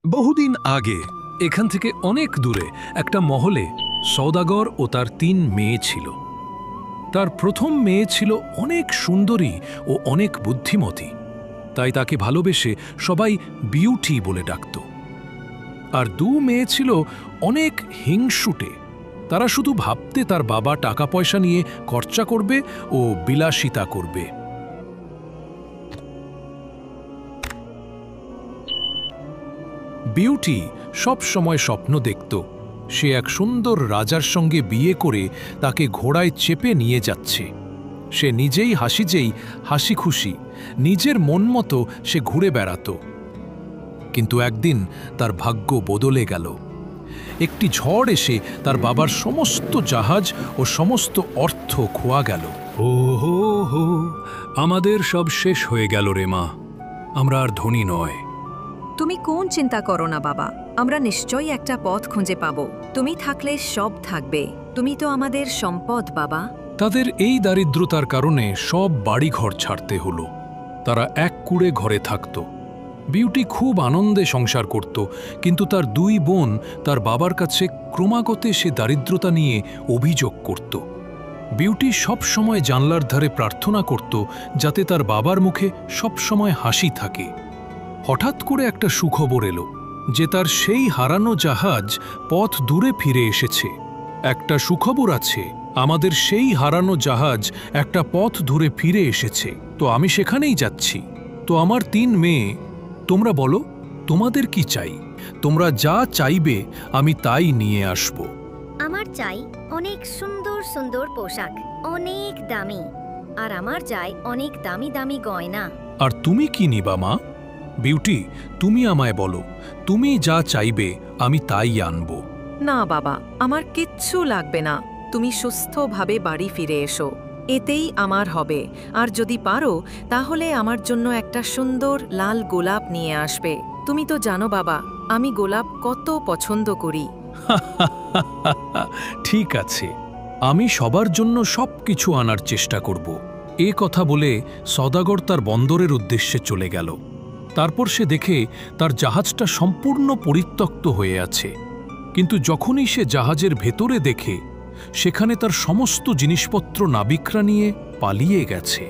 বহুদিন আগে এখান থেকে অনেক দূরে একটা মহলে সওদাগর ও তার ৩ মেয়ে ছিল। তার প্রথম মেয়ে ছিল অনেক সুন্দরী ও অনেক বুদ্ধিমতী, তাই তাকে ভালোবেসে সবাই বিউটি বলে ডাকত। আর ২ মেয়ে ছিল অনেক হিংসুটে। তারা শুধু ভাবতে তার বাবা টাকা পয়সা নিয়ে খরচা করবে ও বিলাসিতা করবে। বিউটি সব সময় স্বপ্ন দেখত সে এক সুন্দর রাজার সঙ্গে বিয়ে করে তাকে ঘোড়ায় চেপে নিয়ে যাচ্ছে। সে নিজেই হাসি খুশি নিজের মন মতো সে ঘুরে বেড়াত। কিন্তু একদিন তার ভাগ্য বদলে গেল। একটি ঝড় এসে তার বাবার সমস্ত জাহাজ ও সমস্ত অর্থ খোয়া গেল। ও হো হো, আমাদের সব শেষ হয়ে গেল রে মা, আমরা আর ধনী নয়। তুমি কোন চিন্তা করো না বাবা, আমরা নিশ্চয়ই একটা পথ খুঁজে পাবো। তুমি থাকলে সব থাকবে, তুমি তো আমাদের সম্পদ বাবা। তাদের এই দারিদ্রতার কারণে সব বাড়িঘর ছাড়তে হলো। তারা এক কুঁড়ে ঘরে থাকত। বিউটি খুব আনন্দে সংসার করত, কিন্তু তার ২ বোন তার বাবার কাছে ক্রমাগত সে দারিদ্রতা নিয়ে অভিযোগ করত। বিউটি সব সময় জানলার ধারে প্রার্থনা করত যাতে তার বাবার মুখে সব সময় হাসি থাকে। হঠাৎ করে একটা সুখবর এলো যে তার সেই হারানো জাহাজ পথ দূরে ফিরে এসেছে। একটা সুখবর আছে, আমাদের সেই হারানো জাহাজ একটা পথ দূরে ফিরে এসেছে, তো আমি সেখানেই যাচ্ছি। তো আমার ৩ মেয়ে, তোমরা বলো তোমাদের কি চাই? তোমরা যা চাইবে আমি তাই নিয়ে আসব। আমার চাই অনেক সুন্দর সুন্দর পোশাক, অনেক দামি, আর আমার চাই অনেক দামি দামি গয়না। আর তুমি কি নিবা মা? বিউটি, তুমি আমায় বলো, তুমি যা চাইবে আমি তাই আনব। না বাবা, আমার কিচ্ছু লাগবে না, তুমি সুস্থভাবে বাড়ি ফিরে এসো, এতেই আমার হবে। আর যদি পারো তাহলে আমার জন্য একটা সুন্দর লাল গোলাপ নিয়ে আসবে। তুমি তো জানো বাবা, আমি গোলাপ কত পছন্দ করি। ঠিক আছে, আমি সবার জন্য সবকিছু আনার চেষ্টা করব। এ কথা বলে সওদাগর তার বন্দরের উদ্দেশ্যে চলে গেল। তারপর সে দেখে তার জাহাজটা সম্পূর্ণ পরিত্যক্ত হয়ে আছে। কিন্তু যখনই সে জাহাজের ভেতরে দেখে সেখানে তার সমস্ত জিনিসপত্র নাবিকরা নিয়ে পালিয়ে গেছে।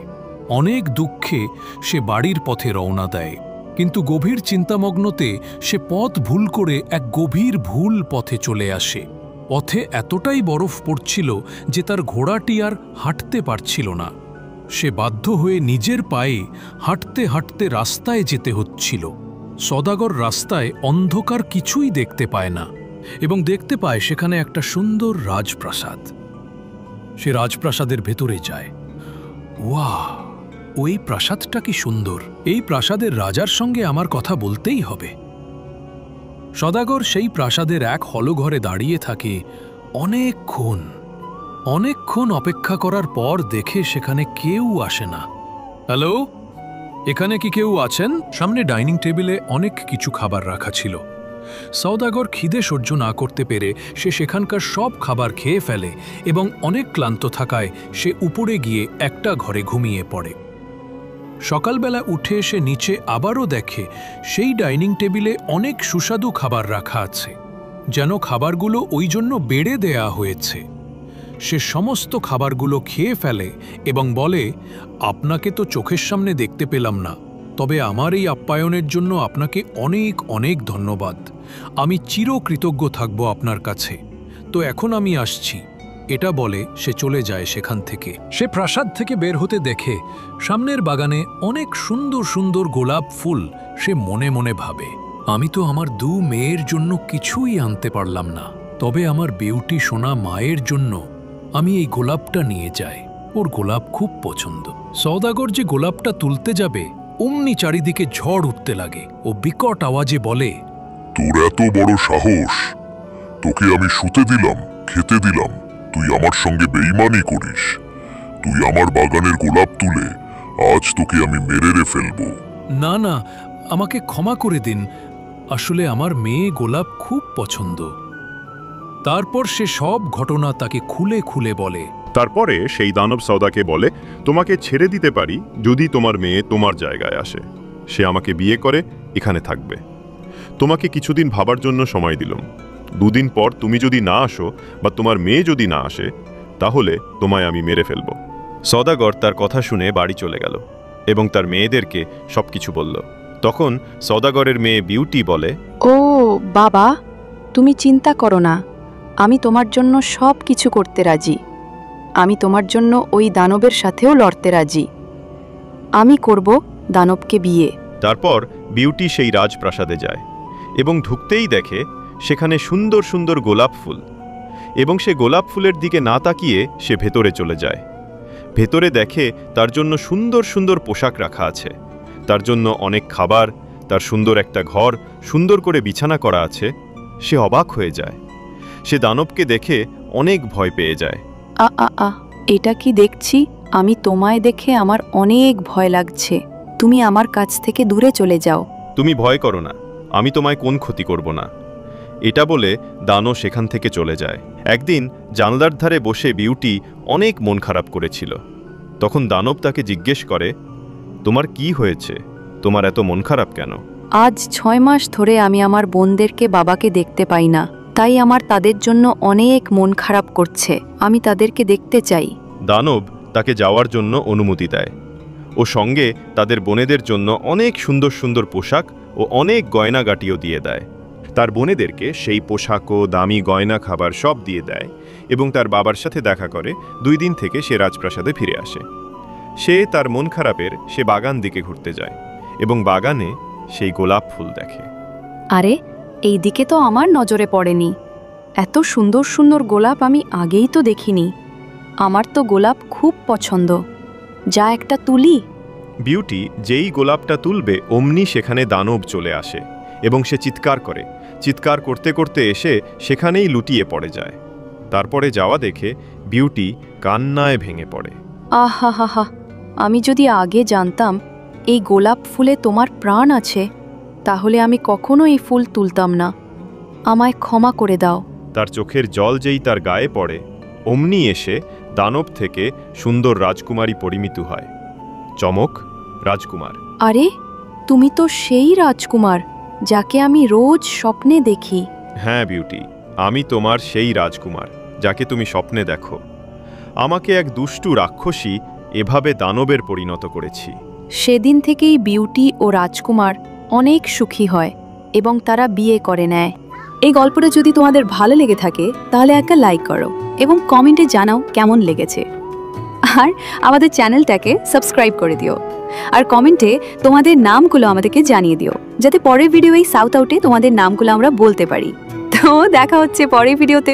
অনেক দুঃখে সে বাড়ির পথে রওনা দেয়, কিন্তু গভীর চিন্তামগ্নতে সে পথ ভুল করে এক গভীর ভুল পথে চলে আসে। পথে এতটাই বরফ পড়ছিল যে তার ঘোড়াটি আর হাঁটতে পারছিল না। সে বাধ্য হয়ে নিজের পায়ে হাঁটতে হাঁটতে রাস্তায় যেতে হচ্ছিল। সওদাগর রাস্তায় অন্ধকার কিছুই দেখতে পায় না এবং দেখতে পায় সেখানে একটা সুন্দর রাজপ্রাসাদ। সে রাজপ্রাসাদের ভেতরে যায়। ওয়াও, ওই প্রাসাদটা কি সুন্দর! এই প্রাসাদের রাজার সঙ্গে আমার কথা বলতেই হবে। সওদাগর সেই প্রাসাদের এক হলঘরে দাঁড়িয়ে থাকে অনেকক্ষণ অপেক্ষা করার পর দেখে সেখানে কেউ আসে না। হ্যালো, এখানে কি কেউ আছেন? সামনে ডাইনিং টেবিলে অনেক কিছু খাবার রাখা ছিল। সওদাগর খিদে সহ্য না করতে পেরে সে সেখানকার সব খাবার খেয়ে ফেলে এবং অনেক ক্লান্ত থাকায় সে উপরে গিয়ে একটা ঘরে ঘুমিয়ে পড়ে। সকালবেলা উঠে সে নিচে আবারও দেখে সেই ডাইনিং টেবিলে অনেক সুস্বাদু খাবার রাখা আছে, যেন খাবারগুলো ওই জন্য বেড়ে দেয়া হয়েছে। সে সমস্ত খাবারগুলো খেয়ে ফেলে এবং বলে, আপনাকে তো চোখের সামনে দেখতে পেলাম না, তবে আমার এই আপ্যায়নের জন্য আপনাকে অনেক অনেক ধন্যবাদ। আমি চিরকৃতজ্ঞ থাকব আপনার কাছে। তো এখন আমি আসছি। এটা বলে সে চলে যায় সেখান থেকে। সে প্রাসাদ থেকে বের হতে দেখে সামনের বাগানে অনেক সুন্দর সুন্দর গোলাপ ফুল। সে মনে মনে ভাবে, আমি তো আমার 2 মেয়ের জন্য কিছুই আনতে পারলাম না, তবে আমার বিউটি সোনা মায়ের জন্য আমি এই গোলাপটা নিয়ে যাই, ওর গোলাপ খুব পছন্দ। সওদাগর যে গোলাপটা তুলতে যাবে অমনি চারিদিকে ঝড় উঠতে লাগে ও বিকট আওয়াজে বলে, তোর এত বড় সাহস! তোকে আমি শুতে দিলাম, খেতে দিলাম, তুই আমার সঙ্গে বেইমানি করিস। তুই আমার বাগানের গোলাপ তুলে আজ তোকে আমি মেরে ফেলবো। না না, আমাকে ক্ষমা করে দিন, আসলে আমার মেয়ে গোলাপ খুব পছন্দ। তারপর সে সব ঘটনা তাকে খুলে খুলে বলে। তারপরে সেই দানব সওদাকে বলে, তোমাকে ছেড়ে দিতে পারি যদি তোমার মেয়ে তোমার জায়গায় আসে, সে আমাকে বিয়ে করে এখানে থাকবে। তোমাকে কিছুদিন ভাবার জন্য সময় দিলাম। 2 দিন পর তুমি যদি না আসো বা তোমার মেয়ে যদি না আসে, তাহলে তোমায় আমি মেরে ফেলব। সওদাগর তার কথা শুনে বাড়ি চলে গেল এবং তার মেয়েদেরকে সবকিছু বলল। তখন সওদাগরের মেয়ে বিউটি বলে, ও বাবা, তুমি চিন্তা করো না, আমি তোমার জন্য সব কিছু করতে রাজি। আমি তোমার জন্য ওই দানবের সাথেও লড়তে রাজি। আমি করব দানবকে বিয়ে। তারপর বিউটি সেই রাজপ্রাসাদে যায় এবং ঢুকতেই দেখে সেখানে সুন্দর সুন্দর গোলাপ ফুল, এবং সে গোলাপ ফুলের দিকে না তাকিয়ে সে ভেতরে চলে যায়। ভেতরে দেখে তার জন্য সুন্দর সুন্দর পোশাক রাখা আছে, তার জন্য অনেক খাবার, তার সুন্দর একটা ঘর, সুন্দর করে বিছানা করা আছে। সে অবাক হয়ে যায়। সে দানবকে দেখে অনেক ভয় পেয়ে যায়। এটা কি দেখছি? আমি তোমায় দেখে আমার অনেক ভয় লাগছে। তুমি আমার কাছ থেকে দূরে চলে যাও। তুমি ভয় করো না, আমি তোমায় কোন ক্ষতি করব না। এটা বলে দানব সেখান থেকে চলে যায়। একদিন জানলার ধারে বসে বিউটি অনেক মন খারাপ করেছিল। তখন দানব তাকে জিজ্ঞেস করে, তোমার কি হয়েছে? তোমার এত মন খারাপ কেন? আজ 6 মাস ধরে আমি আমার বোনদেরকে বাবাকে দেখতে পাই না, তাই আমার তাদের জন্য অনেক মন খারাপ করছে। আমি তাদেরকে দেখতে চাই। দানব তাকে যাওয়ার জন্য অনুমতি দেয় ও সঙ্গে তাদের বোনেদের জন্য অনেক সুন্দর সুন্দর পোশাক ও অনেক গয়নাগাটিও দিয়ে দেয়। তার বোনেদেরকে সেই পোশাক ও দামি গয়না খাবার সব দিয়ে দেয় এবং তার বাবার সাথে দেখা করে 2 দিন থেকে সে রাজপ্রাসাদে ফিরে আসে। সে তার মন খারাপের সে বাগান দিকে ঘুরতে যায় এবং বাগানে সেই গোলাপ ফুল দেখে। আরে, এই দিকে তো আমার নজরে পড়েনি। এত সুন্দর সুন্দর গোলাপ আমি আগেই তো দেখিনি। আমার তো গোলাপ খুব পছন্দ। যা একটা তুলি। বিউটি যেই গোলাপটা তুলবে অমনি সেখানে দানব চলে আসে এবং সে চিৎকার করে। চিৎকার করতে করতে এসে সেখানেই লুটিয়ে পড়ে যায়। তারপরে যাওয়া দেখে বিউটি কান্নায় ভেঙে পড়ে। আহা, আমি যদি আগে জানতাম এই গোলাপ ফুলে তোমার প্রাণ আছে, তাহলে আমি কখনো এই ফুল তুলতাম না। আমায় ক্ষমা করে দাও। তার চোখের জল যেই তার গায়ে পড়ে অমনি এসে দানব থেকে সুন্দর রাজকুমারী পরিমিত হয়। চমক, রাজকুমার। আরে, তুমি তো সেই রাজকুমার যাকে আমি রোজ স্বপ্নে দেখি। হ্যাঁ বিউটি, আমি তোমার সেই রাজকুমার যাকে তুমি স্বপ্নে দেখো। আমাকে এক দুষ্টু রাক্ষসী এভাবে দানবের পরিণত করেছি। সেদিন থেকেই বিউটি ও রাজকুমার অনেক সুখী হয় এবং তারা বিয়ে করে নেয়। এই গল্পটা যদি তোমাদের ভালো লেগে থাকে তাহলে একটা লাইক করো এবং কমেন্টে জানাও কেমন লেগেছে। আর আমাদের চ্যানেলটাকে সাবস্ক্রাইব করে দিও। আর কমেন্টে তোমাদের নামগুলো আমাদেরকে জানিয়ে দিও, যাতে পরের ভিডিও এই সাউথ আউটে তোমাদের নামগুলো আমরা বলতে পারি। তো দেখা হচ্ছে পরের ভিডিওতে।